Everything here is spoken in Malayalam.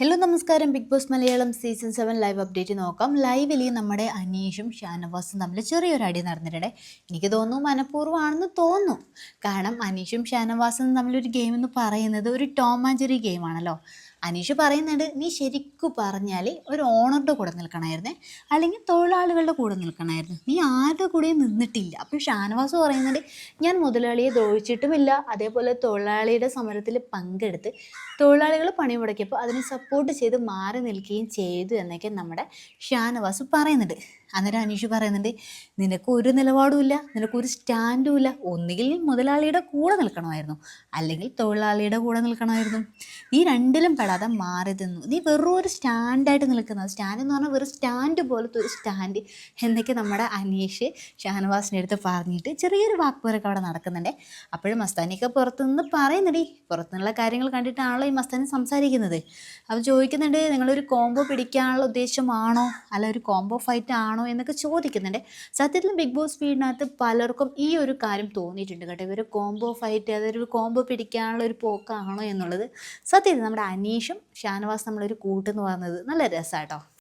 ഹലോ നമസ്കാരം. Bigg Boss Malayalam season 7 live update നോക്കാം. ലൈവിൽ നമ്മുടെ അനീഷും ഷാനവാസും തമ്മിൽ ചെറിയൊരു അടി നടന്നിട്ടുണ്ട്. എനിക്ക് തോന്നുന്നു മനഃപൂർവ്വമാണെന്ന് തോന്നുന്നു. കാരണം അനീഷും ഷാനവാസും തമ്മിലൊരു ഗെയിം എന്ന് പറയുന്നത് ഒരു ടോം ആൻഡ് ജെറി ഗെയിമാണല്ലോ. അനീഷ് പറയുന്നുണ്ട്, നീ ശരിക്കും പറഞ്ഞാൽ ഒരു ഓണറുടെ കൂടെ നിൽക്കണമായിരുന്നേ, അല്ലെങ്കിൽ തൊഴിലാളികളുടെ കൂടെ നിൽക്കണമായിരുന്നു, നീ ആരുടെ കൂടെയും നിന്നിട്ടില്ല. അപ്പോൾ ഷാനവാസ് പറയുന്നുണ്ട്, ഞാൻ മുതലാളിയെ ദ്രോഹിച്ചിട്ടുമില്ല, അതേപോലെ തൊഴിലാളിയുടെ സമരത്തിൽ പങ്കെടുത്ത് തൊഴിലാളികൾ പണി മുടക്കിയപ്പോൾ അതിനെ സപ്പോർട്ട് ചെയ്ത് മാറി നിൽക്കുകയും ചെയ്തു എന്നൊക്കെ നമ്മുടെ ഷാനവാസ് പറയുന്നുണ്ട്. അന്നേരം അനീഷ് പറയുന്നുണ്ട്, നിനക്ക് ഒരു നിലപാടുമില്ല, നിനക്കൊരു സ്റ്റാൻഡും ഇല്ല. ഒന്നുകിൽ നീ മുതലാളിയുടെ കൂടെ നിൽക്കണമായിരുന്നു, അല്ലെങ്കിൽ തൊഴിലാളിയുടെ കൂടെ നിൽക്കണമായിരുന്നു. നീ രണ്ടിലും പെടാതെ മാറി നിന്നു. നീ വെറും ഒരു സ്റ്റാൻഡായിട്ട് നിൽക്കുന്നത്. സ്റ്റാൻഡ് എന്ന് പറഞ്ഞാൽ വെറും സ്റ്റാൻഡ് പോലത്തെ ഒരു സ്റ്റാൻഡ് എന്നൊക്കെ നമ്മുടെ അനീഷ് ഷാനവാസിൻ്റെ അടുത്ത് പറഞ്ഞിട്ട് ചെറിയൊരു വാക്കുപോരൊക്കെ അവിടെ നടക്കുന്നുണ്ട്. അപ്പോഴും മസ്താനിയൊക്കെ പുറത്തുനിന്ന് പറയുന്നുണ്ട്, പുറത്തുനിന്നുള്ള കാര്യങ്ങൾ കണ്ടിട്ടാണല്ലോ ഈ മസ്താനി സംസാരിക്കുന്നത്. അപ്പോൾ ചോദിക്കുന്നുണ്ട്, നിങ്ങളൊരു കോംബോ പിടിക്കാനുള്ള ഉദ്ദേശമാണോ, അല്ല ഒരു കോംബോ ഫൈറ്റ് ആണോ എന്നൊക്കെ ചോദിക്കുന്നുണ്ട്. സത്യത്തിൽ ബിഗ് ബോസ് വീടിനകത്ത് പലർക്കും ഈ ഒരു കാര്യം തോന്നിയിട്ടുണ്ട് കേട്ടോ. ഇവർ കോംബോ ഫൈറ്റ്, അതൊരു കോംബോ പിടിക്കാനുള്ള ഒരു പോക്കാണോ എന്നുള്ളത്. സത്യത്തിൽ നമ്മുടെ അനീഷും ഷാനവാസ് നമ്മളൊരു കൂട്ടെന്ന് പറഞ്ഞത് നല്ല രസമാട്ടോ.